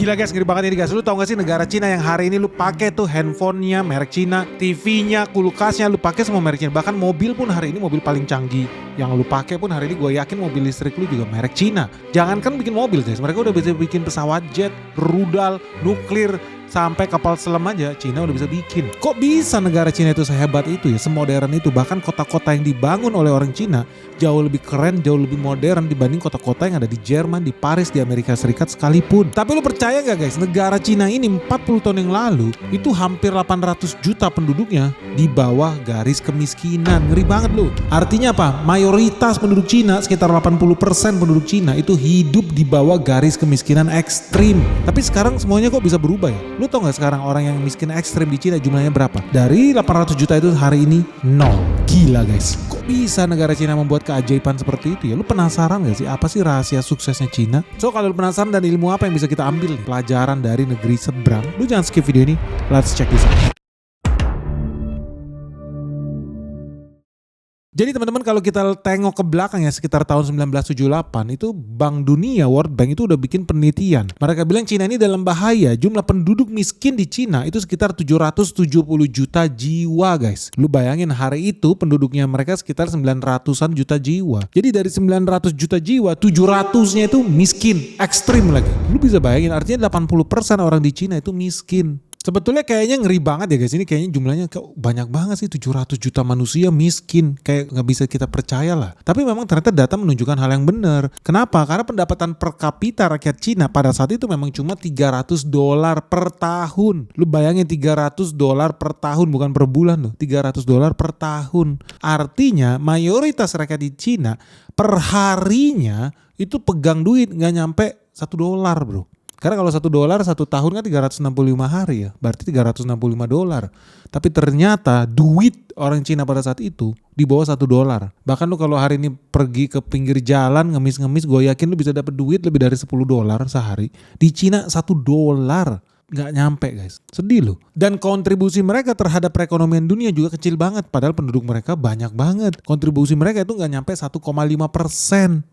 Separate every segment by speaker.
Speaker 1: Gila guys, ngeri banget ini guys. Lu tau gak sih negara Cina yang hari ini lu pakai tuh handphonenya merek Cina, TV-nya, kulkasnya lu pakai semua merek Cina. Bahkan mobil pun hari ini mobil paling canggih yang lu pakai pun hari ini gue yakin mobil listrik lu juga merek Cina. Jangankan bikin mobil guys, mereka udah bisa bikin pesawat jet, rudal, nuklir, sampai kapal selam aja Cina udah bisa bikin. Kok bisa negara Cina itu sehebat itu ya, semodern itu? Bahkan kota-kota yang dibangun oleh orang Cina jauh lebih keren, jauh lebih modern dibanding kota-kota yang ada di Jerman, di Paris, di Amerika Serikat sekalipun. Tapi lu percaya gak guys, negara Cina ini 40 tahun yang lalu itu hampir 800 juta penduduknya di bawah garis kemiskinan. Ngeri banget lu. Artinya apa? Mayoritas penduduk Cina, sekitar 80% penduduk Cina itu hidup di bawah garis kemiskinan ekstrim. Tapi sekarang semuanya kok bisa berubah ya? Lu tau gak sekarang orang yang miskin ekstrim di Cina jumlahnya berapa? Dari 800 juta itu hari ini 0. Gila guys. Kok bisa negara Cina membuat keajaiban seperti itu ya? Lu penasaran gak sih apa sih rahasia suksesnya Cina? So kalau lu penasaran dan ilmu apa yang bisa kita ambil nih, pelajaran dari negeri seberang, lu jangan skip video ini. Let's check this out. Jadi teman-teman kalau kita tengok ke belakang ya sekitar tahun 1978 itu Bank Dunia, World Bank itu udah bikin penelitian. Mereka bilang Cina ini dalam bahaya. Jumlah penduduk miskin di Cina itu sekitar 770 juta jiwa guys. Lu bayangin hari itu penduduknya mereka sekitar 900-an juta jiwa. Jadi dari 900 juta jiwa 700-nya itu miskin, ekstrim lagi. Lu bisa bayangin artinya 80% orang di Cina itu miskin. Sebetulnya kayaknya ngeri banget ya guys, ini kayaknya jumlahnya banyak banget sih, 700 juta manusia miskin, kayak gak bisa kita percaya lah. Tapi memang ternyata data menunjukkan hal yang benar. Kenapa? Karena pendapatan per kapita rakyat Cina pada saat itu memang cuma $300 per tahun. Lu bayangin $300 per tahun, bukan per bulan loh, $300 per tahun. Artinya mayoritas rakyat di Cina per harinya itu pegang duit gak nyampe $1 bro. Karena kalau $1 satu tahun kan 365 hari ya, berarti $365. Tapi ternyata duit orang Cina pada saat itu di bawah $1. Bahkan lu kalau hari ini pergi ke pinggir jalan ngemis-ngemis, gue yakin lu bisa dapat duit lebih dari $10 sehari. Di Cina $1 nggak nyampe guys, sedih loh. Dan kontribusi mereka terhadap perekonomian dunia juga kecil banget, padahal penduduk mereka banyak banget. Kontribusi mereka itu nggak nyampe 1,5%.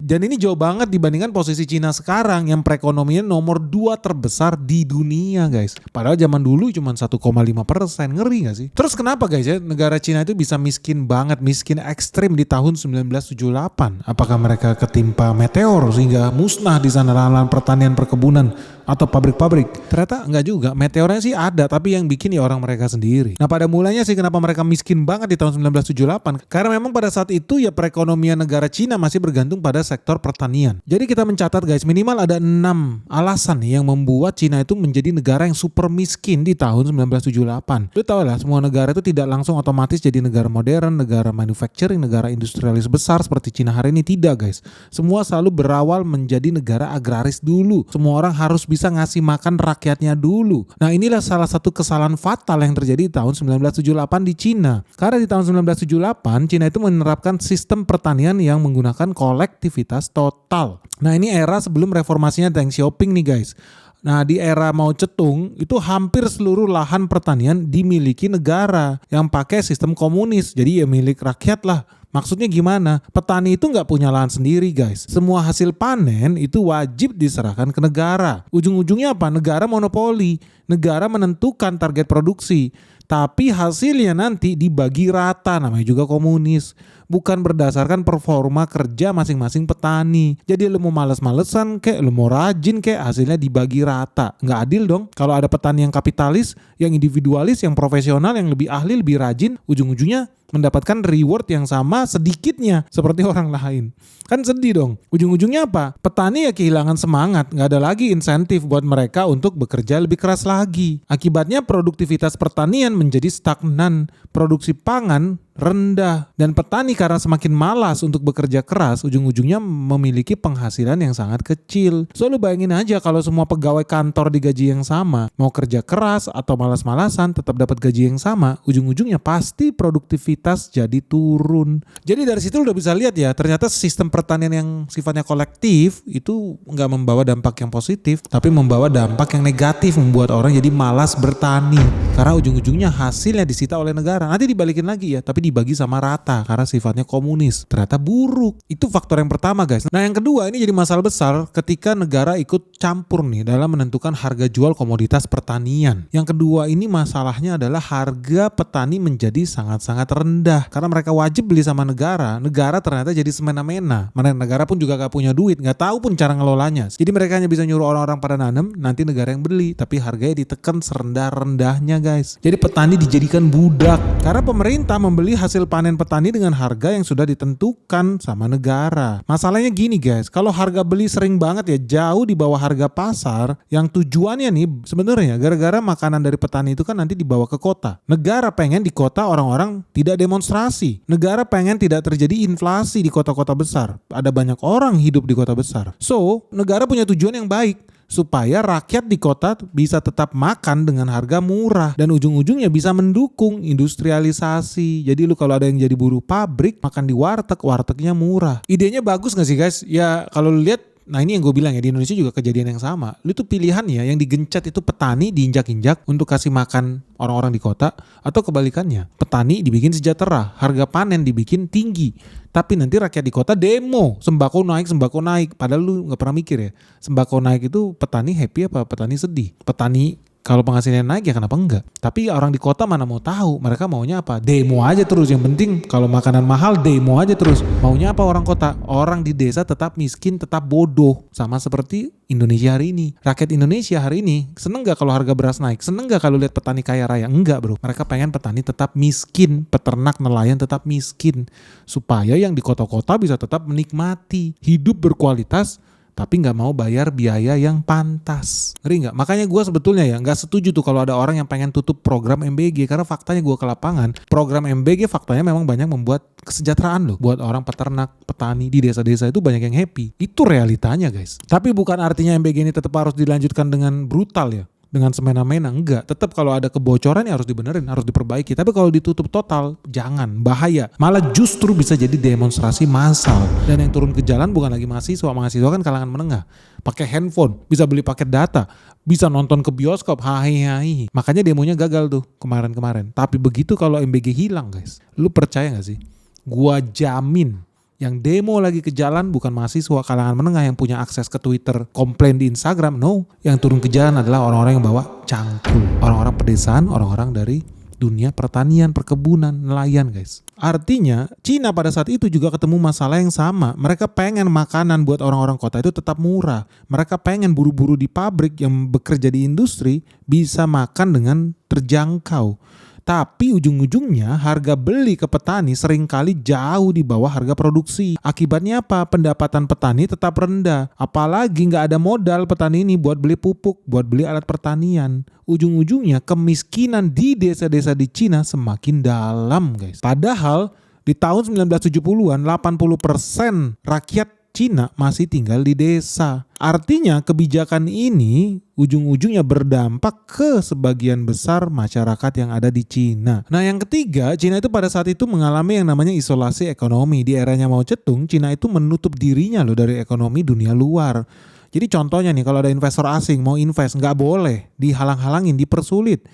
Speaker 1: Dan ini jauh banget dibandingkan posisi Cina sekarang yang perekonomian nomor 2 terbesar di dunia guys. Padahal zaman dulu cuma 1,5%, ngeri nggak sih? Terus kenapa guys ya negara Cina itu bisa miskin banget, miskin ekstrim di tahun 1978? Apakah mereka ketimpa meteor sehingga musnah di sana lahan pertanian, perkebunan, atau pabrik-pabrik? Ternyata enggak juga, meteornya sih ada tapi yang bikin ya orang mereka sendiri. Nah pada mulanya sih kenapa mereka miskin banget di tahun 1978? Karena memang pada saat itu ya perekonomian negara Cina masih bergantung pada sektor pertanian. Jadi kita mencatat guys, minimal ada 6 alasan nih yang membuat Cina itu menjadi negara yang super miskin di tahun 1978. Lu tau lah semua negara itu tidak langsung otomatis jadi negara modern, negara manufacturing, negara industrialis besar seperti Cina hari ini, tidak guys. Semua selalu berawal menjadi negara agraris dulu. Semua orang harus bisa ngasih makan rakyatnya dulu. Nah inilah salah satu kesalahan fatal yang terjadi di tahun 1978 di Cina. Karena di tahun 1978 Cina itu menerapkan sistem pertanian yang menggunakan kolektivitas total. Nah ini era sebelum reformasinya Deng Xiaoping nih guys. Nah di era Mao Zedong itu hampir seluruh lahan pertanian dimiliki negara yang pakai sistem komunis. Jadi ya milik rakyat lah. Maksudnya gimana? Petani itu nggak punya lahan sendiri guys. Semua hasil panen itu wajib diserahkan ke negara. Ujung-ujungnya apa? Negara monopoli. Negara menentukan target produksi. Tapi hasilnya nanti dibagi rata, namanya juga komunis. Bukan berdasarkan performa kerja masing-masing petani. Jadi lu mau males-malesan kek, lu mau rajin kek, hasilnya dibagi rata. Nggak adil dong. Kalau ada petani yang kapitalis, yang individualis, yang profesional, yang lebih ahli, lebih rajin, ujung-ujungnya mendapatkan reward yang sama sedikitnya seperti orang lain. Kan sedih dong. Ujung-ujungnya apa? Petani ya kehilangan semangat. Nggak ada lagi insentif buat mereka untuk bekerja lebih keras lagi. Akibatnya produktivitas pertanian menjadi stagnan. Produksi pangan rendah. Dan petani karena semakin malas untuk bekerja keras, ujung-ujungnya memiliki penghasilan yang sangat kecil. So lu bayangin aja kalau semua pegawai kantor digaji yang sama, mau kerja keras atau malas-malasan tetap dapat gaji yang sama, ujung-ujungnya pasti produktivitas jadi turun. Jadi dari situ lu udah bisa lihat ya, ternyata sistem pertanian yang sifatnya kolektif itu nggak membawa dampak yang positif, tapi membawa dampak yang negatif, membuat orang jadi malas bertani. Karena ujung-ujungnya hasilnya disita oleh negara. Nanti dibalikin lagi ya, tapi dibagi sama rata karena sifatnya komunis. Ternyata buruk. Itu faktor yang pertama guys. Nah yang kedua ini jadi masalah besar ketika negara ikut campur nih dalam menentukan harga jual komoditas pertanian. Yang kedua ini masalahnya adalah harga petani menjadi sangat-sangat rendah. Karena mereka wajib beli sama negara. Negara ternyata jadi semena-mena. Mana negara pun juga gak punya duit. Gak tahu pun cara ngelolanya. Jadi mereka hanya bisa nyuruh orang-orang pada nanam. Nanti negara yang beli. Tapi harganya ditekan serendah-rendahnya guys. Jadi petani dijadikan budak. Karena pemerintah membeli hasil panen petani dengan harga yang sudah ditentukan sama negara. Masalahnya gini guys. Kalau harga beli sering banget ya jauh di bawah harga pasar. Yang tujuannya nih sebenarnya gara-gara makanan dari petani itu kan nanti dibawa ke kota. Negara pengen di kota orang-orang tidak demonstrasi. Negara pengen tidak terjadi inflasi di kota-kota besar. Ada banyak orang hidup di kota besar. So, negara punya tujuan yang baik supaya rakyat di kota bisa tetap makan dengan harga murah dan ujung-ujungnya bisa mendukung industrialisasi. Jadi lu kalau ada yang jadi buruh pabrik makan di warteg, wartegnya murah. Idenya bagus gak sih guys? Ya kalau lu lihat, nah ini yang gue bilang ya, di Indonesia juga kejadian yang sama. Lu tuh pilihan ya, yang digencet itu petani diinjak-injak untuk kasih makan orang-orang di kota, atau kebalikannya, petani dibikin sejahtera, harga panen dibikin tinggi, tapi nanti rakyat di kota demo, sembako naik, padahal lu gak pernah mikir ya, sembako naik itu petani happy apa petani sedih? Petani kalau penghasilannya naik ya kenapa enggak? Tapi orang di kota mana mau tahu, mereka maunya apa? Demo aja terus, yang penting kalau makanan mahal demo aja terus. Maunya apa orang kota? Orang di desa tetap miskin, tetap bodoh. Sama seperti Indonesia hari ini. Rakyat Indonesia hari ini seneng gak kalau harga beras naik? Seneng gak kalau lihat petani kaya raya? Enggak bro, mereka pengen petani tetap miskin, peternak nelayan tetap miskin. Supaya yang di kota-kota bisa tetap menikmati hidup berkualitas, tapi nggak mau bayar biaya yang pantas. Ngeri nggak? Makanya gue sebetulnya ya nggak setuju tuh kalau ada orang yang pengen tutup program MBG, karena faktanya gue ke lapangan, program MBG faktanya memang banyak membuat kesejahteraan loh buat orang peternak, petani di desa-desa itu banyak yang happy. Itu realitanya guys. Tapi bukan artinya MBG ini tetap harus dilanjutkan dengan brutal ya, dengan semena-mena, enggak. Tetap kalau ada kebocoran ya harus dibenerin, harus diperbaiki. Tapi kalau ditutup total, jangan, bahaya. Malah justru bisa jadi demonstrasi massal. Dan yang turun ke jalan bukan lagi mahasiswa kan kalangan menengah. Pakai handphone, bisa beli paket data, bisa nonton ke bioskop, hai. Makanya demonya gagal tuh kemarin-kemarin. Tapi begitu kalau MBG hilang guys, lu percaya gak sih? Gua jamin yang demo lagi ke jalan bukan mahasiswa kalangan menengah yang punya akses ke Twitter, komplain di Instagram, no. Yang turun ke jalan adalah orang-orang yang bawa cangkul, orang-orang pedesaan, orang-orang dari dunia pertanian, perkebunan, nelayan guys. Artinya Cina pada saat itu juga ketemu masalah yang sama. Mereka pengen makanan buat orang-orang kota itu tetap murah. Mereka pengen buru-buru di pabrik yang bekerja di industri bisa makan dengan terjangkau. Tapi ujung-ujungnya harga beli ke petani seringkali jauh di bawah harga produksi. Akibatnya apa? Pendapatan petani tetap rendah. Apalagi nggak ada modal petani ini buat beli pupuk, buat beli alat pertanian. Ujung-ujungnya kemiskinan di desa-desa di Cina semakin dalam guys. Padahal di tahun 1970-an 80% rakyat Cina masih tinggal di desa. Artinya kebijakan ini ujung-ujungnya berdampak ke sebagian besar masyarakat yang ada di Cina. Nah yang ketiga, Cina itu pada saat itu mengalami yang namanya isolasi ekonomi. Di eranya Mao Zedong, Cina itu menutup dirinya loh dari ekonomi dunia luar. Jadi contohnya nih, kalau ada investor asing mau invest, nggak boleh, dihalang-halangin, dipersulit.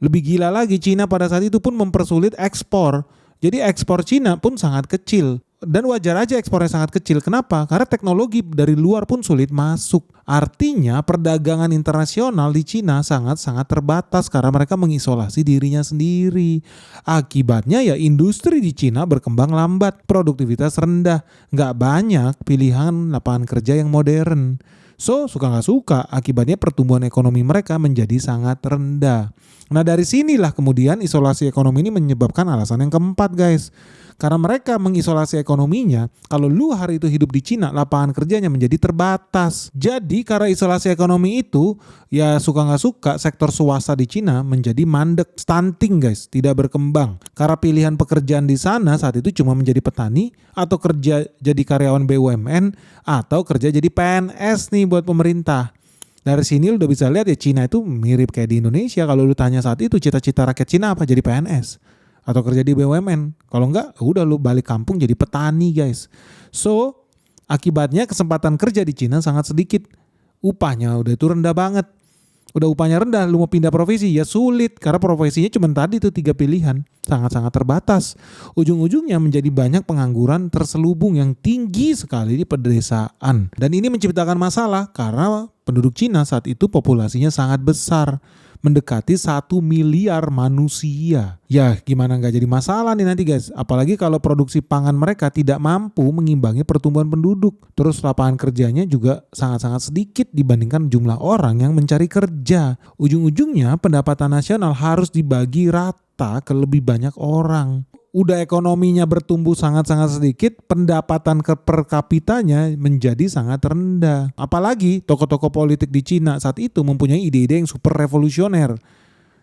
Speaker 1: Lebih gila lagi, Cina pada saat itu pun mempersulit ekspor. Jadi ekspor Cina pun sangat kecil. Dan wajar aja ekspornya sangat kecil. Kenapa? Karena teknologi dari luar pun sulit masuk. Artinya perdagangan internasional di Cina sangat-sangat terbatas karena mereka mengisolasi dirinya sendiri. Akibatnya ya industri di Cina berkembang lambat, produktivitas rendah, nggak banyak pilihan lapangan kerja yang modern. So, suka nggak suka, akibatnya pertumbuhan ekonomi mereka menjadi sangat rendah. Nah dari sinilah kemudian isolasi ekonomi ini menyebabkan alasan yang keempat guys. Karena mereka mengisolasi ekonominya, kalau lu hari itu hidup di Cina, lapangan kerjanya menjadi terbatas. Jadi karena isolasi ekonomi itu, ya suka nggak suka sektor swasta di Cina menjadi mandek, stunting guys, tidak berkembang. Karena pilihan pekerjaan di sana saat itu cuma menjadi petani, atau kerja jadi karyawan BUMN, atau kerja jadi PNS nih buat pemerintah. Dari sini lu udah bisa lihat ya Cina itu mirip kayak di Indonesia. Kalau lu tanya saat itu cita-cita rakyat Cina apa? Jadi PNS atau kerja di BUMN. Kalau enggak udah lu balik kampung jadi petani guys. So akibatnya kesempatan kerja di Cina sangat sedikit. Upahnya udah itu rendah banget. Udah upahnya rendah, lu mau pindah profesi ya sulit karena profesinya cuma tadi tuh 3 pilihan, sangat-sangat terbatas. Ujung-ujungnya menjadi banyak pengangguran terselubung yang tinggi sekali di pedesaan. Dan ini menciptakan masalah karena penduduk Cina saat itu populasinya sangat besar, mendekati 1 miliar manusia. Ya gimana gak jadi masalah nih nanti guys. Apalagi kalau produksi pangan mereka tidak mampu mengimbangi pertumbuhan penduduk. Terus lapangan kerjanya juga sangat-sangat sedikit dibandingkan jumlah orang yang mencari kerja. Ujung-ujungnya pendapatan nasional harus dibagi rata ke lebih banyak orang. Udah ekonominya bertumbuh sangat-sangat sedikit, pendapatan per kapitanya menjadi sangat rendah. Apalagi tokoh-tokoh politik di Cina saat itu mempunyai ide-ide yang super revolusioner.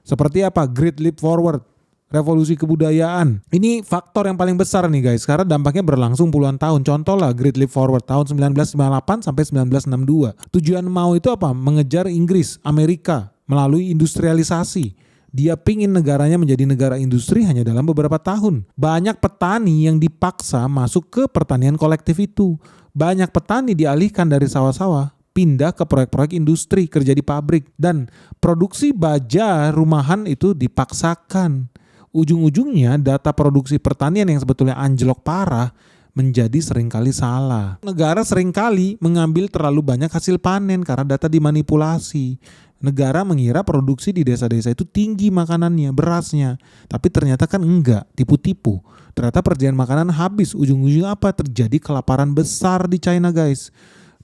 Speaker 1: Seperti apa? Great Leap Forward, revolusi kebudayaan. Ini faktor yang paling besar nih guys, karena dampaknya berlangsung puluhan tahun. Contoh lah Great Leap Forward tahun 1958 sampai 1962. Tujuan Mao itu apa? Mengejar Inggris, Amerika melalui industrialisasi. Dia pingin negaranya menjadi negara industri hanya dalam beberapa tahun. Banyak petani yang dipaksa masuk ke pertanian kolektif itu. Banyak petani dialihkan dari sawah-sawah, pindah ke proyek-proyek industri, kerja di pabrik. Dan produksi baja rumahan itu dipaksakan. Ujung-ujungnya data produksi pertanian yang sebetulnya anjlok parah menjadi seringkali salah. Negara seringkali mengambil terlalu banyak hasil panen karena data dimanipulasi. Negara mengira produksi di desa-desa itu tinggi makanannya, berasnya. Tapi ternyata kan enggak, tipu-tipu. Ternyata persediaan makanan habis, ujung-ujungnya apa? Terjadi kelaparan besar di China guys.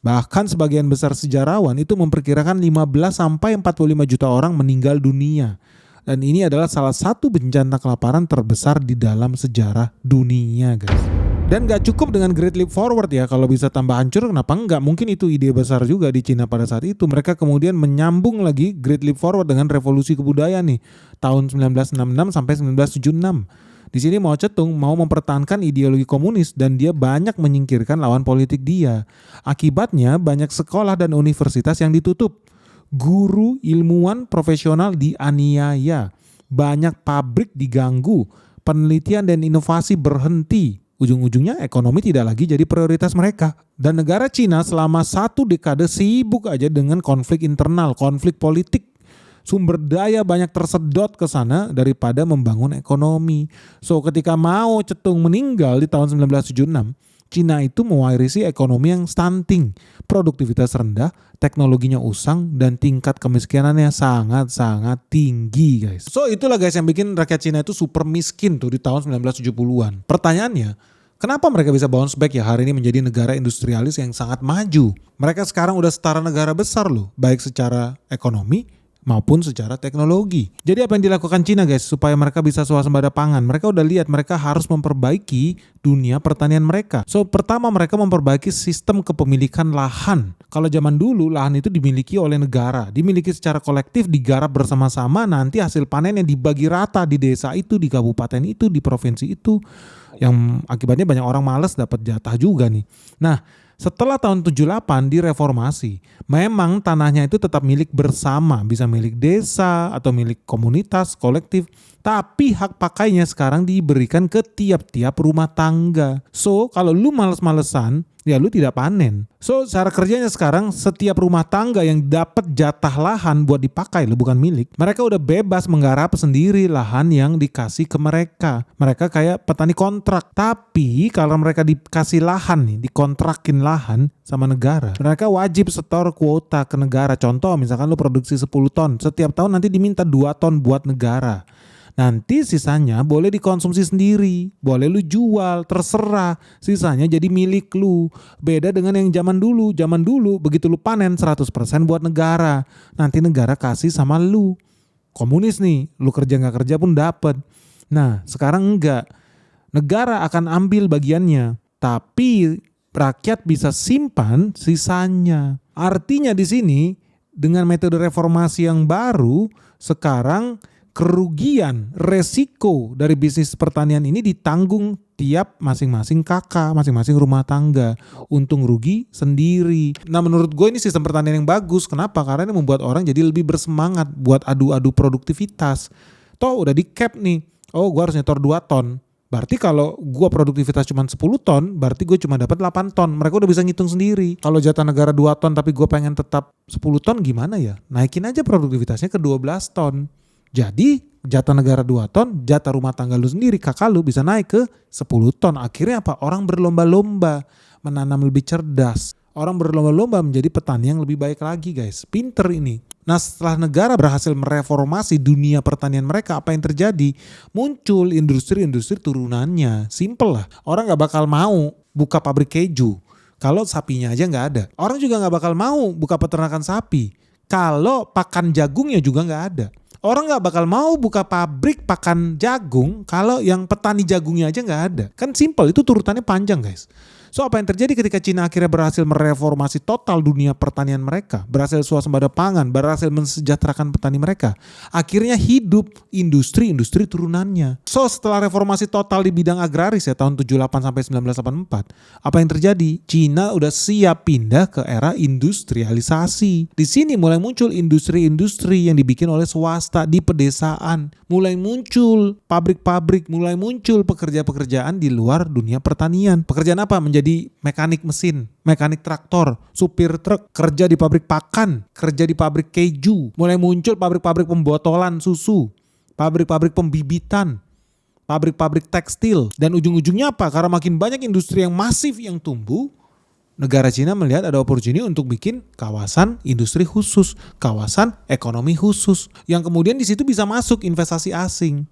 Speaker 1: Bahkan sebagian besar sejarawan itu memperkirakan 15 sampai 45 juta orang meninggal dunia. Dan ini adalah salah satu bencana kelaparan terbesar di dalam sejarah dunia guys. Dan gak cukup dengan Great Leap Forward ya, kalau bisa tambah hancur kenapa enggak? Mungkin itu ide besar juga di Cina pada saat itu. Mereka kemudian menyambung lagi Great Leap Forward dengan revolusi kebudayaan nih, tahun 1966 sampai 1976. Di sini Mao Zedong mau mempertahankan ideologi komunis dan dia banyak menyingkirkan lawan politik dia. Akibatnya banyak sekolah dan universitas yang ditutup. Guru, ilmuwan, profesional dianiaya. Banyak pabrik diganggu. Penelitian dan inovasi berhenti. Ujung-ujungnya ekonomi tidak lagi jadi prioritas mereka. Dan negara Cina selama 1 dekade sibuk aja dengan konflik internal, konflik politik. Sumber daya banyak tersedot ke sana daripada membangun ekonomi. So ketika Mao Zedong meninggal di tahun 1976, Cina itu mewarisi ekonomi yang stunting, produktivitas rendah, teknologinya usang, dan tingkat kemiskinannya sangat-sangat tinggi guys. So itulah guys yang bikin rakyat Cina itu super miskin tuh di tahun 1970-an. Pertanyaannya, kenapa mereka bisa bounce back ya hari ini menjadi negara industrialis yang sangat maju? Mereka sekarang udah setara negara besar loh, baik secara ekonomi maupun secara teknologi. Jadi apa yang dilakukan Cina guys supaya mereka bisa swasembada pangan? Mereka udah lihat mereka harus memperbaiki dunia pertanian mereka. So pertama mereka memperbaiki sistem kepemilikan lahan. Kalau zaman dulu lahan itu dimiliki oleh negara, dimiliki secara kolektif, digarap bersama-sama, nanti hasil panennya dibagi rata di desa itu, di kabupaten itu, di provinsi itu. Yang akibatnya banyak orang malas dapat jatah juga nih. Nah, setelah tahun 78 direformasi, memang tanahnya itu tetap milik bersama, bisa milik desa atau milik komunitas, kolektif, tapi hak pakainya sekarang diberikan ke tiap-tiap rumah tangga. So, kalau lu males-malesan, ya lu tidak panen. So, cara kerjanya sekarang setiap rumah tangga yang dapat jatah lahan buat dipakai, lu bukan milik, mereka udah bebas menggarap sendiri lahan yang dikasih ke mereka. Mereka kayak petani kontrak. Tapi kalau mereka dikasih lahan nih, dikontrakin lahan sama negara, mereka wajib setor kuota ke negara. Contoh misalkan lu produksi 10 ton, setiap tahun nanti diminta 2 ton buat negara. Nanti sisanya boleh dikonsumsi sendiri, boleh lu jual, terserah. Sisanya jadi milik lu. Beda dengan yang zaman dulu. Zaman dulu begitu lu panen 100% buat negara. Nanti negara kasih sama lu. Komunis nih, lu kerja gak kerja pun dapet. Nah sekarang enggak. Negara akan ambil bagiannya, tapi rakyat bisa simpan sisanya. Artinya di sini dengan metode reformasi yang baru, sekarang kerugian, resiko dari bisnis pertanian ini ditanggung tiap masing-masing kakak, masing-masing rumah tangga. Untung rugi sendiri. Nah menurut gue ini sistem pertanian yang bagus. Kenapa? Karena ini membuat orang jadi lebih bersemangat buat adu-adu produktivitas. Toh udah di cap nih. Oh gue harus nyetor 2 ton. Berarti kalau gua produktivitas cuma 10 ton, berarti gue cuma dapat 8 ton. Mereka udah bisa ngitung sendiri. Kalau jatah negara 2 ton tapi gue pengen tetap 10 ton gimana ya? Naikin aja produktivitasnya ke 12 ton. Jadi jatah negara 2 ton, jatah rumah tangga lu sendiri, kakak lu bisa naik ke 10 ton. Akhirnya apa? Orang berlomba-lomba menanam lebih cerdas. Orang berlomba-lomba menjadi petani yang lebih baik lagi guys. Pinter ini. Nah setelah negara berhasil mereformasi dunia pertanian mereka, apa yang terjadi? Muncul industri-industri turunannya. Simple lah. Orang gak bakal mau buka pabrik keju kalau sapinya aja gak ada. Orang juga gak bakal mau buka peternakan sapi kalau pakan jagungnya juga gak ada. Orang gak bakal mau buka pabrik pakan jagung kalau yang petani jagungnya aja gak ada. Kan simple, itu turutannya panjang guys. So apa yang terjadi ketika Cina akhirnya berhasil mereformasi total dunia pertanian mereka, berhasil swasembada pangan, berhasil mensejahterakan petani mereka, akhirnya hidup industri-industri turunannya. So setelah reformasi total di bidang agraris ya tahun 78 sampai 1984, apa yang terjadi? Cina udah siap pindah ke era industrialisasi. Di sini mulai muncul industri-industri yang dibikin oleh swasta di pedesaan, mulai muncul pabrik-pabrik, mulai muncul pekerjaan-pekerjaan di luar dunia pertanian. Pekerjaan apa? Menjadi mekanik mesin, mekanik traktor, supir truk, kerja di pabrik pakan, kerja di pabrik keju. Mulai muncul pabrik-pabrik pembotolan susu, pabrik-pabrik pembibitan, pabrik-pabrik tekstil. Dan ujung-ujungnya apa? Karena makin banyak industri yang masif yang tumbuh, negara Cina melihat ada opportunity untuk bikin kawasan industri khusus, kawasan ekonomi khusus, yang kemudian di situ bisa masuk investasi asing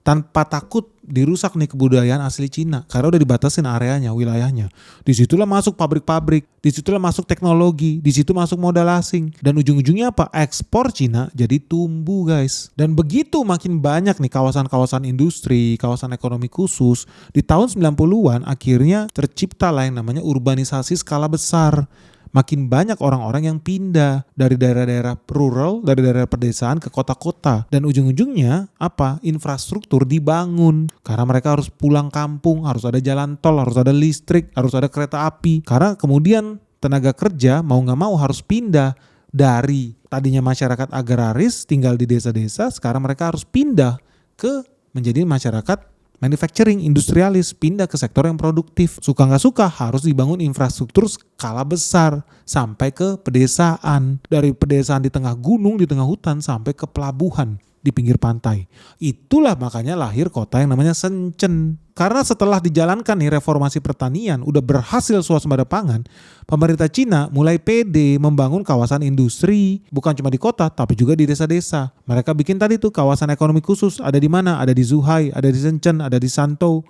Speaker 1: tanpa takut dirusak nih kebudayaan asli Cina karena udah dibatasin areanya, wilayahnya. Disitulah masuk pabrik-pabrik, disitulah masuk teknologi, disitu masuk modal asing, dan ujung-ujungnya apa? Ekspor Cina jadi tumbuh guys. Dan begitu makin banyak nih kawasan-kawasan industri, kawasan ekonomi khusus, di tahun 90-an akhirnya tercipta lah yang namanya urbanisasi skala besar. Makin banyak orang-orang yang pindah dari daerah-daerah rural, dari daerah pedesaan ke kota-kota. Dan ujung-ujungnya apa? Infrastruktur dibangun. Karena mereka harus pulang kampung, harus ada jalan tol, harus ada listrik, harus ada kereta api. Karena kemudian tenaga kerja mau gak mau harus pindah dari tadinya masyarakat agraris tinggal di desa-desa, sekarang mereka harus pindah ke menjadi masyarakat manufacturing, industrialis, pindah ke sektor yang produktif. Suka nggak suka harus dibangun infrastruktur skala besar sampai ke pedesaan. Dari pedesaan di tengah gunung, di tengah hutan sampai ke pelabuhan di pinggir pantai. Itulah makanya lahir kota yang namanya Shenzhen. Karena setelah dijalankan nih reformasi pertanian, udah berhasil swasembada pangan, pemerintah Cina mulai pede membangun kawasan industri, bukan cuma di kota, tapi juga di desa-desa. Mereka bikin tadi tuh kawasan ekonomi khusus, ada di mana? Ada di Zhuhai, ada di Shenzhen, ada di Shantou.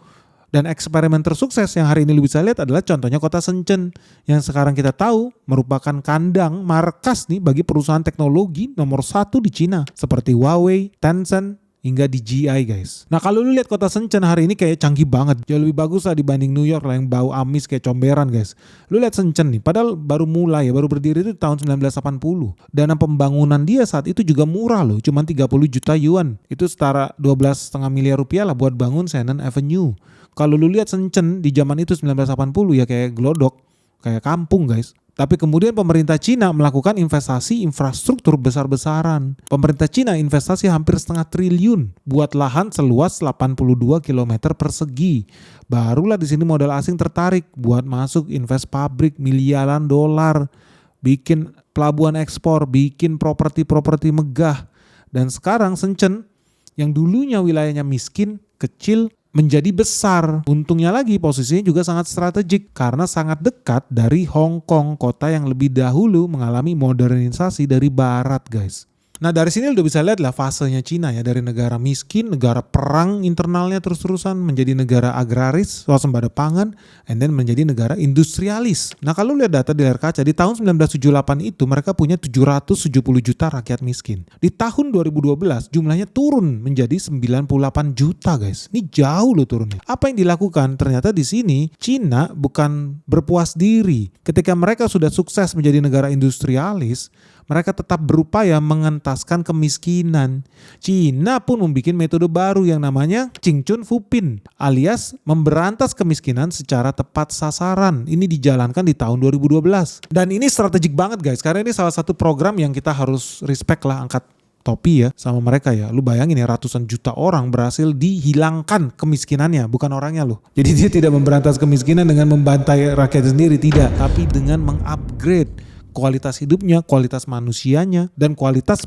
Speaker 1: Dan eksperimen tersukses yang hari ini lu bisa lihat adalah contohnya kota Shenzhen, yang sekarang kita tahu merupakan kandang markas nih bagi perusahaan teknologi nomor 1 di Cina, seperti Huawei, Tencent, hingga DJI guys. Nah kalau lu lihat kota Shenzhen hari ini kayak canggih banget. Jauh lebih bagus lah dibanding New York lah yang bau amis kayak comberan guys. Lu lihat Shenzhen nih, padahal baru mulai ya, baru berdiri itu tahun 1980. Dana pembangunan dia saat itu juga murah loh, cuma 30 juta yuan. Itu setara 12,5 miliar rupiah lah buat bangun Shannon Avenue. Kalau lu lihat Shenzhen di zaman itu 1980 ya kayak glodok, kayak kampung guys. Tapi kemudian pemerintah Cina melakukan investasi infrastruktur besar-besaran. Pemerintah Cina investasi hampir 0,5 triliun buat lahan seluas 82 km persegi. Barulah di sini modal asing tertarik buat masuk invest pabrik miliaran dolar, bikin pelabuhan ekspor, bikin properti-properti megah. Dan sekarang Shenzhen yang dulunya wilayahnya miskin, kecil, menjadi besar. Untungnya lagi posisinya juga sangat strategik karena sangat dekat dari Hong Kong, kota yang lebih dahulu mengalami modernisasi dari barat guys. Nah dari sini udah bisa lihat lah fasenya Cina ya, dari negara miskin, negara perang internalnya terus-terusan, menjadi negara agraris, swasembada pangan, and then menjadi negara industrialis. Nah kalau lihat data di layar kaca, di tahun 1978 itu mereka punya 770 juta rakyat miskin. Di tahun 2012 jumlahnya turun menjadi 98 juta guys. Ini jauh loh turunnya. Apa yang dilakukan? Ternyata di sini Cina bukan berpuas diri. Ketika mereka sudah sukses menjadi negara industrialis, mereka tetap berupaya mengentaskan kemiskinan. Cina pun membuat metode baru yang namanya Qingchun Fupin, alias memberantas kemiskinan secara tepat sasaran. Ini dijalankan di tahun 2012. Dan ini strategik banget guys, karena ini salah satu program yang kita harus respect lah, angkat topi ya sama mereka ya. Lu bayangin ya, ratusan juta orang berhasil dihilangkan kemiskinannya, bukan orangnya loh. Jadi dia tidak memberantas kemiskinan dengan membantai rakyat sendiri, tidak, tapi dengan mengupgrade kualitas hidupnya, kualitas manusianya, dan kualitas.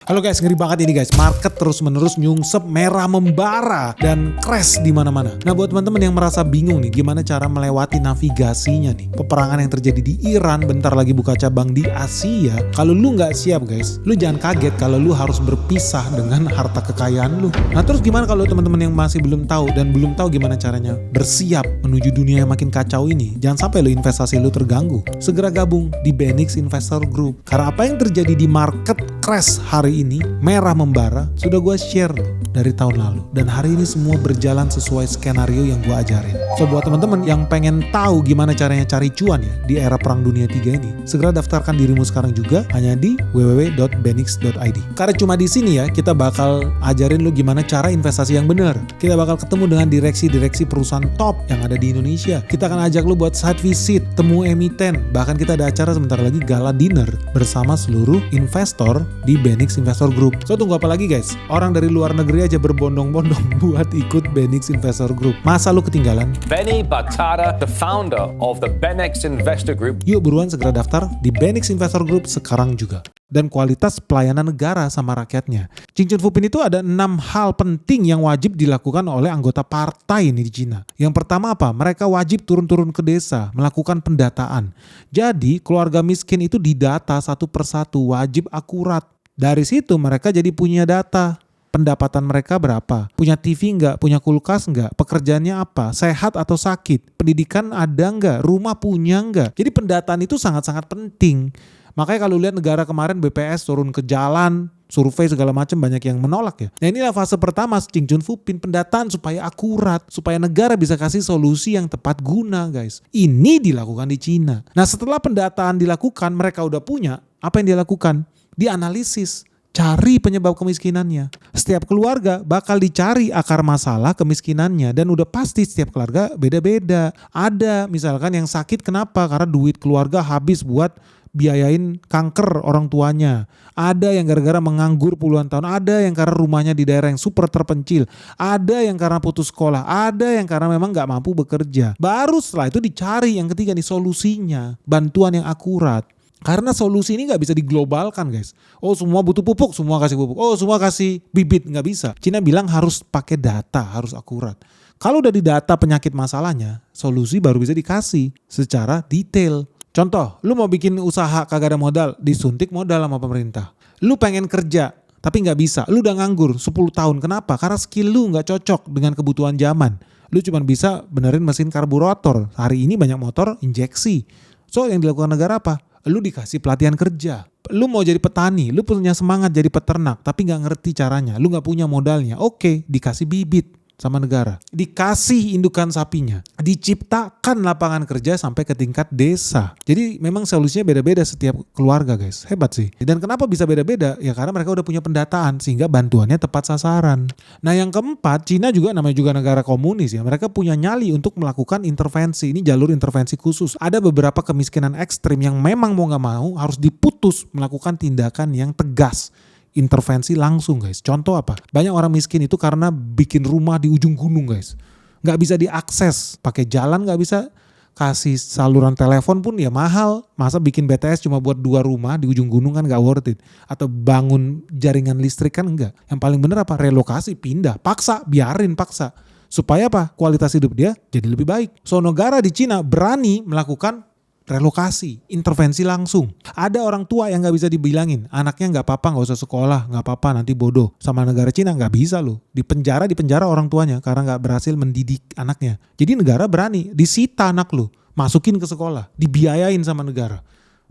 Speaker 1: Halo guys, ngeri banget ini guys. Market terus-menerus nyungsep, merah membara dan crash di mana-mana. Nah, buat teman-teman yang merasa bingung nih gimana cara melewati navigasinya nih, peperangan yang terjadi di Iran bentar lagi buka cabang di Asia. Kalau lu nggak siap guys, lu jangan kaget kalau lu harus berpisah dengan harta kekayaan lu. Nah, terus gimana kalau teman-teman yang masih belum tahu dan belum tahu gimana caranya bersiap menuju dunia yang makin kacau ini? Jangan sampai lu investasi lu terganggu. Segera gabung di Benix Investor Group. Karena apa yang terjadi di market crash hari ini, merah membara, sudah gue share dari tahun lalu. Dan hari ini semua berjalan sesuai skenario yang gue ajarin. So buat teman-teman yang pengen tahu gimana caranya cari cuan ya di era perang dunia 3 ini, segera daftarkan dirimu sekarang juga hanya di www.benix.id. Karena cuma di sini ya kita bakal ajarin lu gimana cara investasi yang benar. Kita bakal ketemu dengan direksi-direksi perusahaan top yang ada di Indonesia. Kita akan ajak lu buat site visit, temu emiten, bahkan kita ada acara sebentar lagi gala dinner bersama seluruh investor di Benix Investor Group. So tunggu apa lagi guys? Orang dari luar negeri aja berbondong-bondong buat ikut Benix Investor Group. Masa lu ketinggalan?
Speaker 2: Benny Batara, the founder of the Benix Investor Group.
Speaker 1: Yuk buruan segera daftar di Benix Investor Group sekarang juga. Dan kualitas pelayanan negara sama rakyatnya. Ching Chun Fupin itu ada 6 hal penting yang wajib dilakukan oleh anggota partai ini di Cina. Yang pertama apa? Mereka wajib turun-turun ke desa, melakukan pendataan. Jadi keluarga miskin itu didata satu persatu, wajib akurat. Dari situ mereka jadi punya data. Pendapatan mereka berapa? Punya TV nggak? Punya kulkas nggak? Pekerjaannya apa? Sehat atau sakit? Pendidikan ada nggak? Rumah punya nggak? Jadi pendataan itu sangat-sangat penting. Makanya kalau lihat negara kemarin BPS turun ke jalan, survei segala macam banyak yang menolak ya. Nah inilah fase pertama Ching Chun Fupin, pendataan supaya akurat, supaya negara bisa kasih solusi yang tepat guna guys. Ini dilakukan di Cina. Nah setelah pendataan dilakukan, mereka udah punya, apa yang dia lakukan? Dianalisis. Cari penyebab kemiskinannya. Setiap keluarga bakal dicari akar masalah kemiskinannya. Dan udah pasti setiap keluarga beda-beda. Ada misalkan yang sakit kenapa? Karena duit keluarga habis buat biayain kanker orang tuanya. Ada yang gara-gara menganggur puluhan tahun. Ada yang karena rumahnya di daerah yang super terpencil. Ada yang karena putus sekolah. Ada yang karena memang gak mampu bekerja. Baru setelah itu dicari yang ketiga nih solusinya. Bantuan yang akurat. Karena solusi ini gak bisa diglobalkan guys. Oh semua butuh pupuk, semua kasih pupuk. Oh semua kasih bibit, gak bisa. Cina bilang harus pakai data, harus akurat. Kalau udah didata penyakit masalahnya, solusi baru bisa dikasih secara detail. Contoh, lu mau bikin usaha kagak ada modal, disuntik modal sama pemerintah. Lu pengen kerja, tapi gak bisa. Lu udah nganggur 10 tahun, kenapa? Karena skill lu gak cocok dengan kebutuhan zaman. Lu cuma bisa benerin mesin karburator. Hari ini banyak motor injeksi. So yang dilakukan negara apa? Lu dikasih pelatihan kerja. Lu mau jadi petani, lu punya semangat jadi peternak, tapi gak ngerti caranya, lu gak punya modalnya. Oke, dikasih bibit sama negara. Dikasih indukan sapinya. Diciptakan lapangan kerja sampai ke tingkat desa. Jadi memang solusinya beda-beda setiap keluarga guys. Hebat sih. Dan kenapa bisa beda-beda? Ya karena mereka udah punya pendataan sehingga bantuannya tepat sasaran. Nah yang keempat, Cina juga namanya juga negara komunis ya. Mereka punya nyali untuk melakukan intervensi. Ini jalur intervensi khusus. Ada beberapa kemiskinan ekstrim yang memang mau gak mau harus diputus melakukan tindakan yang tegas. Intervensi langsung guys. Contoh apa? Banyak orang miskin itu karena bikin rumah di ujung gunung guys. Gak bisa diakses. Pakai jalan gak bisa. Kasih saluran telepon pun ya mahal. Masa bikin BTS cuma buat 2 rumah di ujung gunung kan gak worth it. Atau bangun jaringan listrik kan enggak. Yang paling bener apa? Relokasi, pindah. Paksa, biarin paksa. Supaya apa? Kualitas hidup dia jadi lebih baik. So negara di Cina berani melakukan relokasi, intervensi langsung. Ada orang tua yang gak bisa dibilangin, anaknya gak apa-apa, gak usah sekolah, gak apa-apa nanti bodoh. Sama negara Cina gak bisa loh. Di penjara orang tuanya karena gak berhasil mendidik anaknya. Jadi negara berani, disita anak lo, masukin ke sekolah, dibiayain sama negara.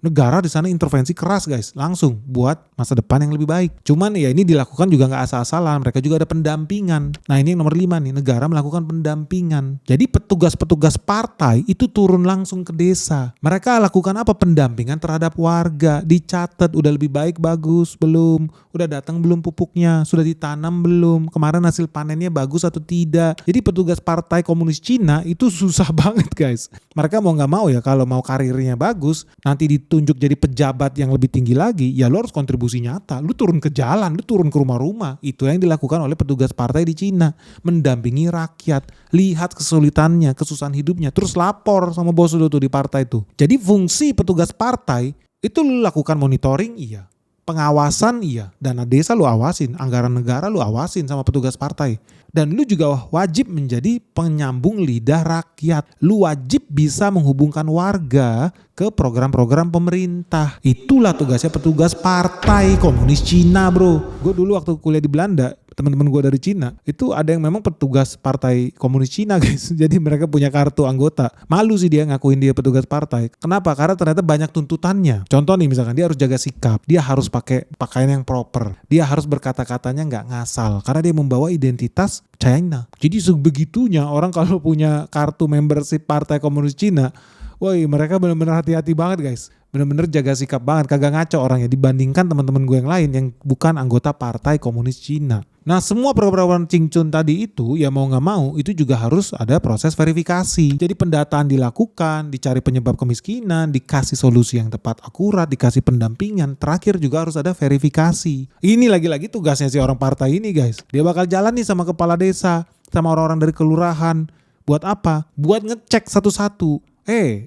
Speaker 1: Negara di sana intervensi keras guys, langsung buat masa depan yang lebih baik. Cuman ya ini dilakukan juga nggak asal-asalan, mereka juga ada pendampingan. Nah ini yang nomor 5 nih, negara melakukan pendampingan. Jadi petugas-petugas partai itu turun langsung ke desa. Mereka lakukan apa? Pendampingan terhadap warga, dicatat udah lebih baik bagus belum, udah datang belum pupuknya, sudah ditanam belum, kemarin hasil panennya bagus atau tidak. Jadi petugas partai komunis Cina itu susah banget guys. Mereka mau nggak mau ya kalau mau karirnya bagus, nanti di ditunjuk jadi pejabat yang lebih tinggi lagi, ya lu harus kontribusi nyata. Lu turun ke jalan, lu turun ke rumah-rumah. Itu yang dilakukan oleh petugas partai di Cina. Mendampingi rakyat, lihat kesulitannya, kesusahan hidupnya, terus lapor sama bos lu tuh di partai itu. Jadi fungsi petugas partai itu lu lakukan monitoring, iya. Pengawasan iya, dana desa lu awasin, anggaran negara lu awasin sama petugas partai. Dan lu juga wajib menjadi penyambung lidah rakyat. Lu wajib bisa menghubungkan warga ke program-program pemerintah. Itulah tugasnya petugas partai komunis Cina, bro. Gue dulu waktu kuliah di Belanda, teman-teman gue dari Cina, itu ada yang memang petugas partai komunis Cina, guys. Jadi mereka punya kartu anggota. Malu sih dia ngakuin dia petugas partai. Kenapa? Karena ternyata banyak tuntutannya. Contoh nih, misalkan dia harus jaga sikap, dia harus pakai pakaian yang proper, dia harus berkata-katanya nggak ngasal, karena dia membawa identitas China. Jadi sebegitunya orang kalau punya kartu membership partai komunis Cina, woi mereka benar-benar hati-hati banget, guys. Bener-bener jaga sikap banget, kagak ngaco orangnya dibandingkan teman-teman gue yang lain yang bukan anggota partai komunis Cina. Nah semua program-program cincun tadi itu ya mau gak mau itu juga harus ada proses verifikasi. Jadi pendataan dilakukan, dicari penyebab kemiskinan, dikasih solusi yang tepat akurat, dikasih pendampingan. Terakhir juga harus ada verifikasi. Ini lagi-lagi tugasnya si orang partai ini, guys. Dia bakal jalan nih sama kepala desa, sama orang-orang dari kelurahan. Buat apa? Buat ngecek satu-satu.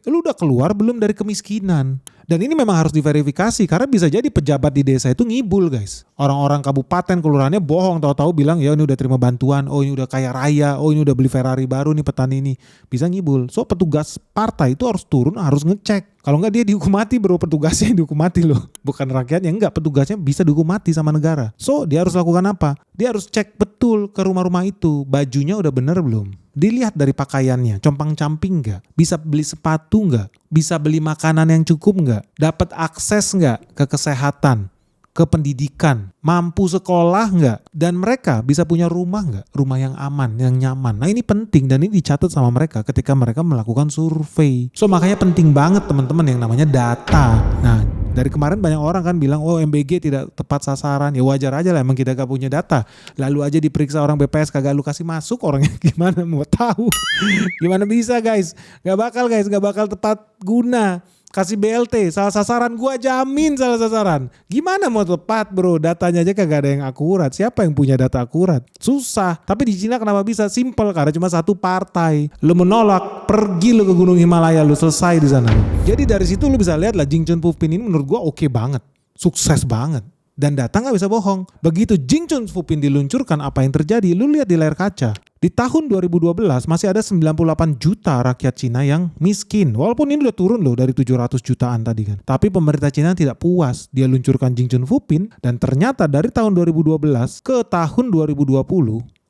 Speaker 1: Lu udah keluar belum dari kemiskinan? Dan ini memang harus diverifikasi karena bisa jadi pejabat di desa itu ngibul, guys. Orang-orang kabupaten kelurahannya bohong, tahu-tahu bilang ya ini udah terima bantuan, oh ini udah kaya raya, oh ini udah beli Ferrari baru nih petani ini. Bisa ngibul. So petugas partai itu harus turun, harus ngecek. Kalau enggak dia dihukum mati, bro. Petugasnya yang dihukum mati loh. Bukan rakyatnya, enggak. Petugasnya bisa dihukum mati sama negara. So dia harus lakukan apa? Dia harus cek betul ke rumah-rumah itu. Bajunya udah bener belum? Dilihat dari pakaiannya, compang-camping nggak? Bisa beli sepatu nggak? Bisa beli makanan yang cukup nggak? Dapat akses nggak ke kesehatan, ke pendidikan? Mampu sekolah nggak? Dan mereka bisa punya rumah nggak? Rumah yang aman, yang nyaman. Nah ini penting dan ini dicatat sama mereka ketika mereka melakukan survei. So makanya penting banget teman-teman yang namanya data. Nah dari kemarin banyak orang kan bilang oh MBG tidak tepat sasaran. Ya wajar aja lah, emang kita gak punya data. Lalu aja diperiksa orang BPS kagak lu kasih masuk, orangnya gimana mau tahu. Gimana bisa, guys? Gak bakal tepat guna. Kasih BLT salah sasaran, gua jamin salah sasaran. Gimana mau tepat, bro? Datanya aja kagak ada yang akurat. Siapa yang punya data akurat? Susah. Tapi di Cina kenapa bisa? Simple, karena cuma satu partai. Lu menolak, pergi lu ke Gunung Himalaya, lu selesai di sana. Jadi dari situ lu bisa lihat lah Jing Chun Pupin ini menurut gua oke banget. Sukses banget. Dan data gak bisa bohong. Begitu Jing Chun Pupin diluncurkan, apa yang terjadi? Lu lihat di layar kaca. Di tahun 2012 masih ada 98 juta rakyat Cina yang miskin. Walaupun ini udah turun loh dari 700 jutaan tadi kan. Tapi pemerintah Cina tidak puas. Dia luncurkan Jing Chun Pupin dan ternyata dari tahun 2012 ke tahun 2020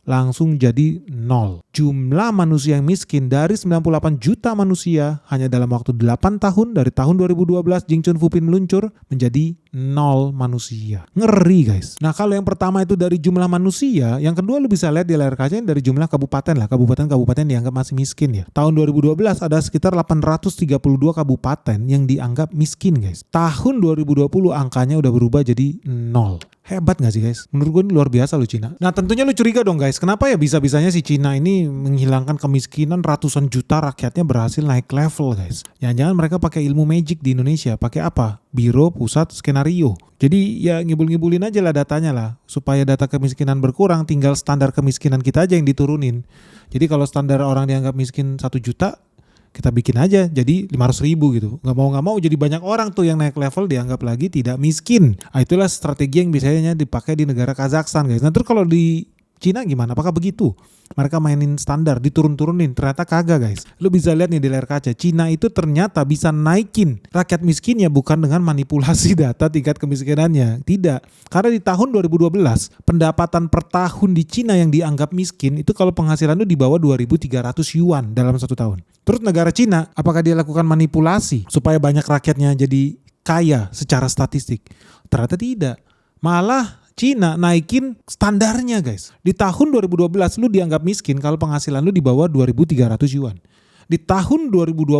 Speaker 1: langsung jadi 0. Jumlah manusia yang miskin dari 98 juta manusia hanya dalam waktu 8 tahun dari tahun 2012 Jing Chun Pupin meluncur menjadi 0 manusia. Ngeri, guys. Nah kalau yang pertama itu dari jumlah manusia, yang kedua lu bisa lihat di layar kaca dari jumlah kabupaten lah. Kabupaten-kabupaten dianggap masih miskin ya. Tahun 2012 ada sekitar 832 kabupaten yang dianggap miskin, guys. Tahun 2020 angkanya udah berubah jadi 0. Hebat gak sih, guys? Menurut gue ini luar biasa loh Cina. Nah tentunya lu curiga dong, guys. Kenapa ya bisa-bisanya si Cina ini menghilangkan kemiskinan, ratusan juta rakyatnya berhasil naik level, guys. Jangan-jangan mereka pakai ilmu magic di Indonesia. Pakai apa? Biro Pusat Skenario. Jadi ya ngibul-ngibulin aja lah datanya lah. Supaya data kemiskinan berkurang, tinggal standar kemiskinan kita aja yang diturunin. Jadi kalau standar orang dianggap miskin 1 juta, kita bikin aja jadi 500.000 gitu. Gak mau jadi banyak orang tuh yang naik level dianggap lagi tidak miskin. Nah, itulah strategi yang biasanya dipakai di negara Kazakhstan, guys. Nah terus kalau di Cina gimana? Apakah begitu? Mereka mainin standar, diturun-turunin. Ternyata kagak, guys. Lu bisa lihat nih di layar kaca. Cina itu ternyata bisa naikin rakyat miskinnya bukan dengan manipulasi data tingkat kemiskinannya. Tidak. Karena di tahun 2012, pendapatan per tahun di Cina yang dianggap miskin itu kalau penghasilan lu di bawah 2.300 yuan dalam 1 tahun. Terus negara Cina, apakah dia lakukan manipulasi supaya banyak rakyatnya jadi kaya secara statistik? Ternyata tidak. Malah Cina naikin standarnya, guys. Di tahun 2012 lu dianggap miskin kalau penghasilan lu di bawah 2.300 yuan. Di tahun 2020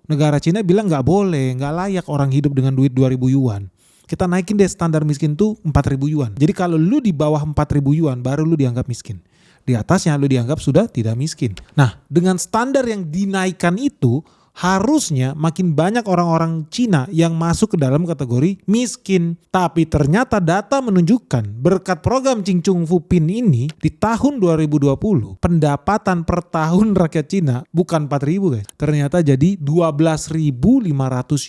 Speaker 1: negara Cina bilang gak boleh, gak layak orang hidup dengan duit 2.000 yuan. Kita naikin deh standar miskin tuh 4.000 yuan. Jadi kalau lu di bawah 4.000 yuan baru lu dianggap miskin. Di atasnya lu dianggap sudah tidak miskin. Nah dengan standar yang dinaikkan itu, Harusnya makin banyak orang-orang Cina yang masuk ke dalam kategori miskin. Tapi ternyata data menunjukkan berkat program Chingchun Fupin ini di tahun 2020 pendapatan per tahun rakyat Cina bukan 4.000 guys. Ternyata jadi 12.500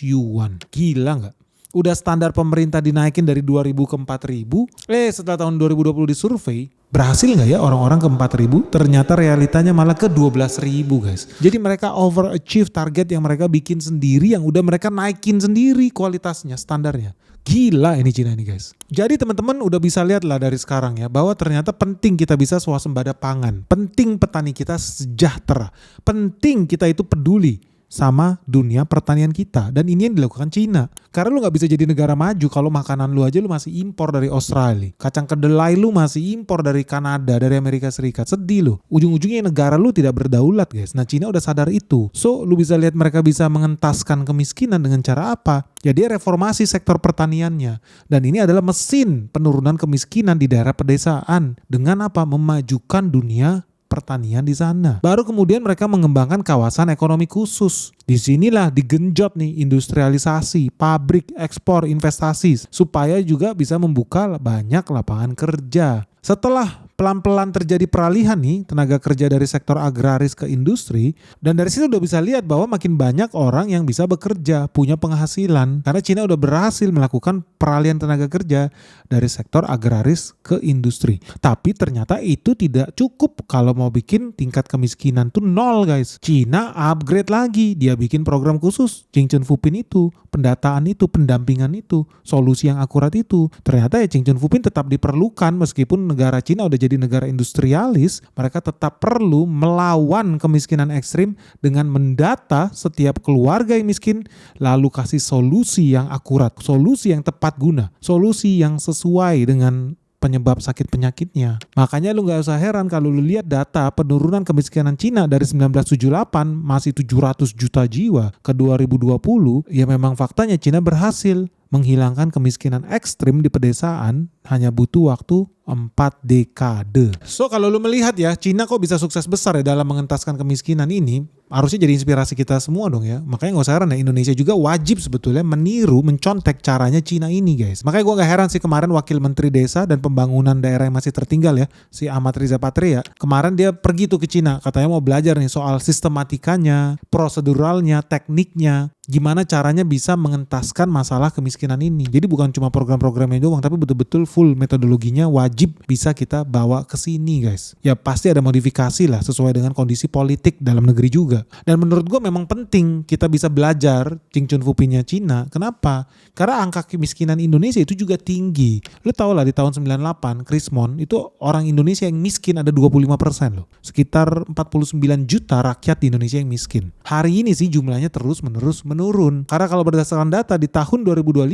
Speaker 1: yuan. Gila nggak? Udah standar pemerintah dinaikin dari 2.000 ke 4.000. Setelah tahun 2020 disurvei, berhasil nggak ya orang-orang ke 4.000? Ternyata realitanya malah ke 12.000 guys. Jadi mereka overachieve target yang mereka bikin sendiri, yang udah mereka naikin sendiri kualitasnya, standarnya. Gila ini Cina ini guys. Jadi teman-teman udah bisa lihat lah dari sekarang ya, bahwa ternyata penting kita bisa swasembada pangan. Penting petani kita sejahtera. Penting kita itu peduli sama dunia pertanian kita. Dan ini yang dilakukan Cina. Karena lu gak bisa jadi negara maju kalau makanan lu aja lu masih impor dari Australia. Kacang kedelai lu masih impor dari Kanada, dari Amerika Serikat. Sedih lu. Ujung-ujungnya negara lu tidak berdaulat guys. Nah Cina udah sadar itu. So lu bisa lihat mereka bisa mengentaskan kemiskinan dengan cara apa? Ya dia reformasi sektor pertaniannya. Dan ini adalah mesin penurunan kemiskinan di daerah pedesaan. Dengan apa? Memajukan dunia pertanian di sana. Baru kemudian mereka mengembangkan kawasan ekonomi khusus. Disinilah digenjot nih industrialisasi, pabrik, ekspor, investasi supaya juga bisa membuka banyak lapangan kerja. Setelah pelan-pelan terjadi peralihan nih tenaga kerja dari sektor agraris ke industri, dan dari situ udah bisa lihat bahwa makin banyak orang yang bisa bekerja, punya penghasilan karena Cina udah berhasil melakukan peralihan tenaga kerja dari sektor agraris ke industri. Tapi ternyata itu tidak cukup kalau mau bikin tingkat kemiskinan tuh nol guys. Cina upgrade lagi, dia bikin program khusus Chingchun Fupin itu, pendataan itu, pendampingan itu, solusi yang akurat itu. Ternyata ya Chingchun Fupin tetap diperlukan meskipun negara Cina udah jadi negara industrialis, mereka tetap perlu melawan kemiskinan ekstrim dengan mendata setiap keluarga yang miskin, lalu kasih solusi yang akurat, solusi yang tepat guna, solusi yang sesuai dengan penyebab sakit penyakitnya. Makanya lu gak usah heran kalau lu lihat data penurunan kemiskinan Cina dari 1978 masih 700 juta jiwa ke 2020, ya memang faktanya Cina berhasil menghilangkan kemiskinan ekstrim di pedesaan hanya butuh waktu 4 dekade. So kalau lu melihat ya, Cina kok bisa sukses besar ya dalam mengentaskan kemiskinan ini, harusnya jadi inspirasi kita semua dong ya. Makanya gak usah heran ya, Indonesia juga wajib sebetulnya meniru, mencontek caranya Cina ini guys. Makanya gue gak heran sih kemarin Wakil Menteri Desa dan Pembangunan Daerah yang masih tertinggal ya, si Ahmad Riza Patria, kemarin dia pergi tuh ke Cina, katanya mau belajar nih soal sistematikanya, proseduralnya, tekniknya, gimana caranya bisa mengentaskan masalah kemiskinan ini. Jadi bukan cuma program-programnya doang, tapi betul-betul full metodologinya wajib bisa kita bawa ke sini guys. Ya pasti ada modifikasi lah sesuai dengan kondisi politik dalam negeri juga. Dan menurut gue memang penting kita bisa belajar Chingchun Fupinnya Cina. Kenapa? Karena angka kemiskinan Indonesia itu juga tinggi. Lu tau lah di tahun 98 Krismon itu orang Indonesia yang miskin ada 25% loh. Sekitar 49 juta rakyat di Indonesia yang miskin. Hari ini sih jumlahnya terus menerus menurun. Karena kalau berdasarkan data di tahun 2025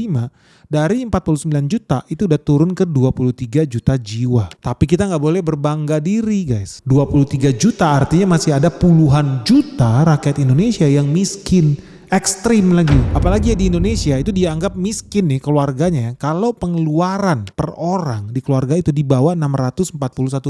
Speaker 1: dari 49 juta itu udah turun ke 23 juta jiwa. Tapi kita gak boleh berbangga diri guys. 23 juta artinya masih ada puluhan juta rakyat Indonesia yang miskin. Ekstrim lagi. Apalagi ya di Indonesia itu dianggap miskin nih keluarganya kalau pengeluaran per orang di keluarga itu di bawah 641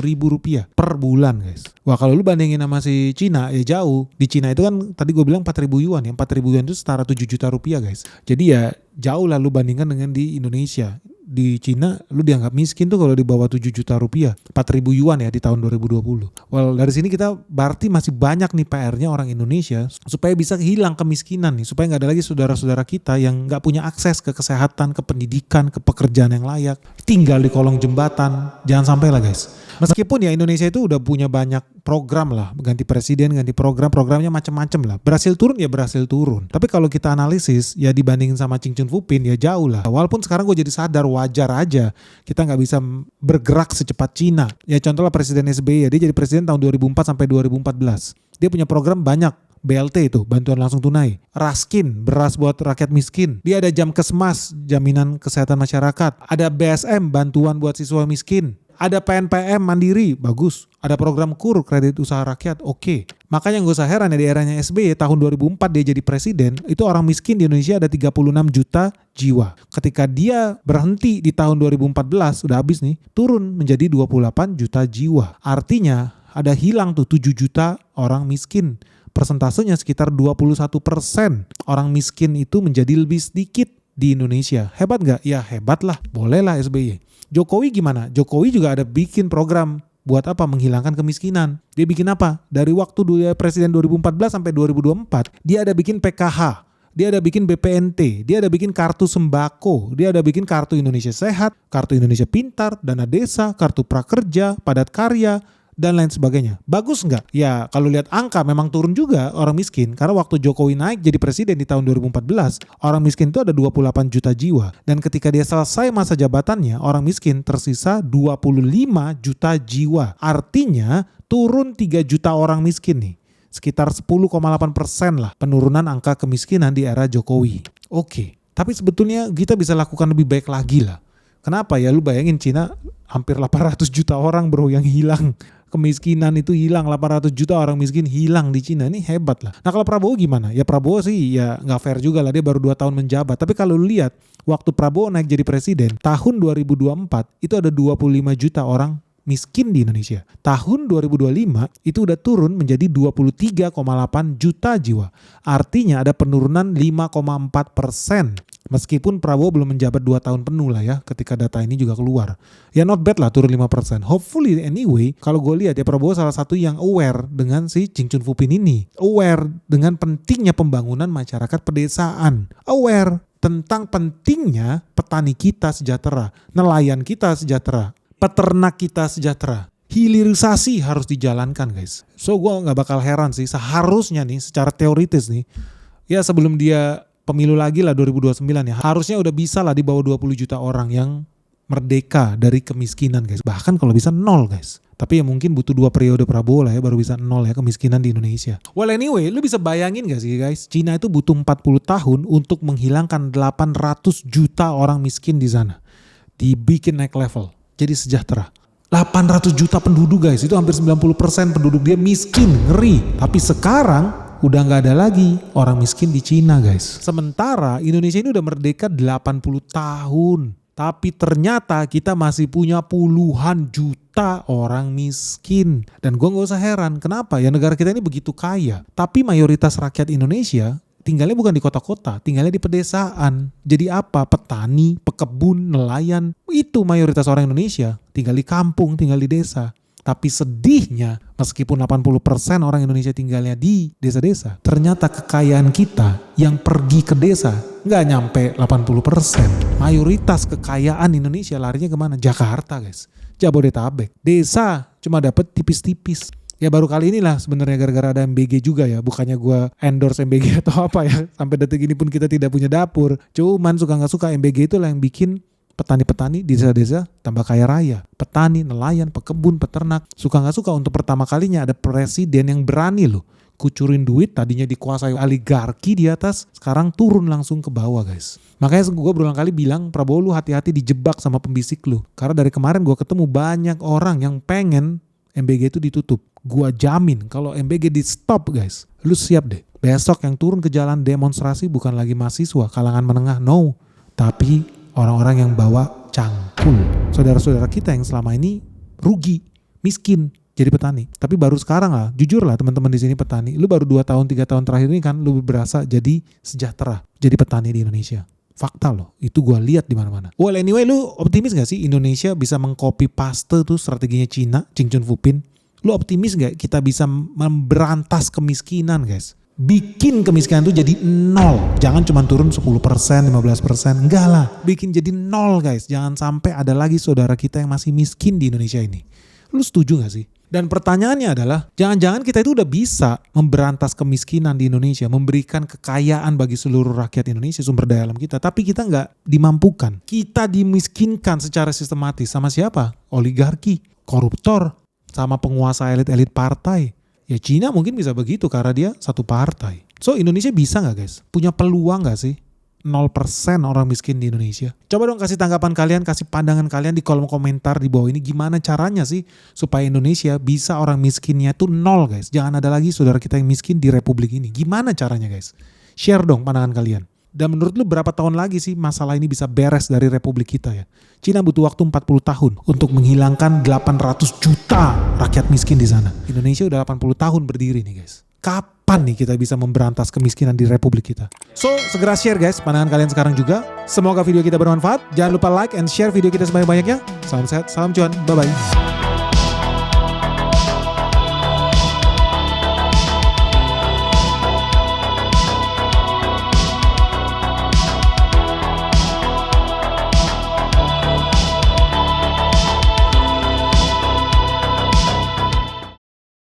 Speaker 1: ribu rupiah per bulan guys. Wah kalau lu bandingin sama si Cina ya jauh. Di Cina itu kan tadi gue bilang 4.000 yuan ya. 4.000 yuan itu setara 7 juta rupiah guys. Jadi ya jauh lah lu bandingkan dengan di Indonesia. Di Cina lu dianggap miskin tuh kalau di bawah 7 juta rupiah, 4.000 yuan ya di tahun 2020. Well dari sini kita berarti masih banyak nih PR-nya orang Indonesia supaya bisa hilang kemiskinan nih, supaya gak ada lagi saudara-saudara kita yang gak punya akses ke kesehatan, ke pendidikan, ke pekerjaan yang layak, tinggal di kolong jembatan. Jangan sampai lah guys. Meskipun ya Indonesia itu udah punya banyak program lah, ganti presiden, ganti programnya macam-macam lah. Berhasil turun ya berhasil turun. Tapi kalau kita analisis ya dibandingin sama Chingchun Fupin ya jauh lah. Walaupun sekarang gue jadi sadar wajar aja kita nggak bisa bergerak secepat Cina. Ya contohnya Presiden SBY ya, dia jadi presiden tahun 2004 sampai 2014. Dia punya program banyak. BLT itu, bantuan langsung tunai. Raskin, beras buat rakyat miskin. Dia ada Jamkesmas, jaminan kesehatan masyarakat. Ada BSM, bantuan buat siswa miskin. Ada PNPM mandiri, bagus. Ada program KUR, kredit usaha rakyat, oke. Makanya gak usah heran ya di eranya SBY tahun 2004 dia jadi presiden, itu orang miskin di Indonesia ada 36 juta jiwa. Ketika dia berhenti di tahun 2014, udah habis nih, turun menjadi 28 juta jiwa. Artinya ada hilang tuh 7 juta orang miskin. Persentasenya sekitar 21%. Orang miskin itu menjadi lebih sedikit di Indonesia. Hebat gak? Ya hebat lah. Boleh lah SBY. Jokowi gimana? Jokowi juga ada bikin program buat apa? Menghilangkan kemiskinan. Dia bikin apa? Dari waktu dia presiden 2014 sampai 2024, dia ada bikin PKH. Dia ada bikin BPNT, dia ada bikin kartu sembako, dia ada bikin kartu Indonesia Sehat, kartu Indonesia Pintar, dana desa, kartu prakerja, padat karya, dan lain sebagainya. Bagus nggak? Ya kalau lihat angka memang turun juga orang miskin. Karena waktu Jokowi naik jadi presiden di tahun 2014, orang miskin itu ada 28 juta jiwa. Dan ketika dia selesai masa jabatannya, orang miskin tersisa 25 juta jiwa. Artinya turun 3 juta orang miskin nih. Sekitar 10,8% lah penurunan angka kemiskinan di era Jokowi. Oke, tapi sebetulnya kita bisa lakukan lebih baik lagi lah. Kenapa ya? Lu bayangin Cina hampir 800 juta orang bro yang hilang. Kemiskinan itu hilang, 800 juta orang miskin hilang di Cina. Ini hebat lah. Nah kalau Prabowo gimana? Ya Prabowo sih ya gak fair juga lah, dia baru 2 tahun menjabat. Tapi kalau lu lihat waktu Prabowo naik jadi presiden tahun 2024 itu ada 25 juta orang miskin di Indonesia. Tahun 2025 itu udah turun menjadi 23,8 juta jiwa. Artinya ada penurunan 5,4%. Meskipun Prabowo belum menjabat 2 tahun penuh lah ya ketika data ini juga keluar. Ya not bad lah turun 5%. Hopefully anyway kalau gue lihat ya Prabowo salah satu yang aware dengan si Ching Chun Fupin ini. Aware dengan pentingnya pembangunan masyarakat pedesaan. Aware tentang pentingnya petani kita sejahtera, nelayan kita sejahtera, peternak kita sejahtera. Hilirisasi harus dijalankan guys. So gue gak bakal heran sih seharusnya nih secara teoritis nih. Ya sebelum dia pemilu lagi lah 2029 ya. Harusnya udah bisa lah di bawah 20 juta orang yang merdeka dari kemiskinan guys. Bahkan kalau bisa 0 guys. Tapi ya mungkin butuh 2 periode Prabowo lah ya baru bisa 0 ya kemiskinan di Indonesia. Well anyway, lu bisa bayangin gak sih guys? Cina itu butuh 40 tahun untuk menghilangkan 800 juta orang miskin di sana. Dibikin naik level. Jadi sejahtera. 800 juta penduduk guys. Itu hampir 90% penduduk dia miskin. Ngeri. Tapi sekarang udah gak ada lagi orang miskin di Cina guys. Sementara Indonesia ini udah merdeka 80 tahun. Tapi ternyata kita masih punya puluhan juta orang miskin. Dan gue gak usah heran. Kenapa? Ya negara kita ini begitu kaya. Tapi mayoritas rakyat Indonesia tinggalnya bukan di kota-kota. Tinggalnya di pedesaan. Jadi apa? Petani, pekebun, nelayan. Itu mayoritas orang Indonesia. Tinggal di kampung, tinggal di desa. Tapi sedihnya meskipun 80% orang Indonesia tinggalnya di desa-desa, ternyata kekayaan kita yang pergi ke desa nggak nyampe 80%. Mayoritas kekayaan Indonesia larinya kemana? Jakarta guys, Jabodetabek. Desa cuma dapat tipis-tipis. Ya baru kali inilah sebenarnya gara-gara ada MBG juga ya. Bukannya gue endorse MBG atau apa ya. Sampai detik ini pun kita tidak punya dapur. Cuman suka gak suka MBG itulah yang bikin petani-petani di desa-desa tambah kaya raya. Petani, nelayan, pekebun, peternak. Suka gak suka untuk pertama kalinya ada presiden yang berani loh. Kucurin duit tadinya dikuasai oligarki di atas. Sekarang turun langsung ke bawah guys. Makanya gue berulang kali bilang Prabowo lu hati-hati dijebak sama pembisik lu. Karena dari kemarin gue ketemu banyak orang yang pengen MBG itu ditutup. Gue jamin kalau MBG di stop guys. Lu siap deh. Besok yang turun ke jalan demonstrasi bukan lagi mahasiswa kalangan menengah. No. Tapi orang-orang yang bawa cangkul. Saudara-saudara kita yang selama ini rugi, miskin, jadi petani. Tapi baru sekarang lah, jujur lah teman-teman di sini petani. Lu baru 2 tahun, 3 tahun terakhir ini kan lu berasa jadi sejahtera, jadi petani di Indonesia. Fakta loh, itu gue lihat di mana-mana. Well anyway, lu optimis gak sih Indonesia bisa mengcopy paste tuh strateginya Cina, Ching Chun Fupin? Lu optimis gak kita bisa memberantas kemiskinan guys? Bikin kemiskinan itu jadi 0. Jangan cuma turun 10%, 15%. Enggak lah. Bikin jadi 0 guys. Jangan sampai ada lagi saudara kita yang masih miskin di Indonesia ini. Lu setuju gak sih? Dan pertanyaannya adalah, jangan-jangan kita itu udah bisa memberantas kemiskinan di Indonesia, memberikan kekayaan bagi seluruh rakyat Indonesia, sumber daya alam kita, tapi kita nggak dimampukan. Kita dimiskinkan secara sistematis sama siapa? Oligarki, koruptor, sama penguasa elit-elit partai. Ya Cina mungkin bisa begitu karena dia satu partai. So Indonesia bisa gak guys? Punya peluang gak sih? 0% orang miskin di Indonesia. Coba dong kasih tanggapan kalian, kasih pandangan kalian di kolom komentar di bawah ini. Gimana caranya sih supaya Indonesia bisa orang miskinnya tuh 0 guys. Jangan ada lagi saudara kita yang miskin di republik ini. Gimana caranya guys? Share dong pandangan kalian. Dan menurut lu berapa tahun lagi sih masalah ini bisa beres dari republik kita ya? Cina butuh waktu 40 tahun untuk menghilangkan 800 juta rakyat miskin di sana. Indonesia udah 80 tahun berdiri nih guys. Kapan kapan nih kita bisa memberantas kemiskinan di republik kita. So, segera share guys pandangan kalian sekarang juga. Semoga video kita bermanfaat. Jangan lupa like and share video kita sebanyak-banyaknya. Salam sehat, salam cuan, bye-bye.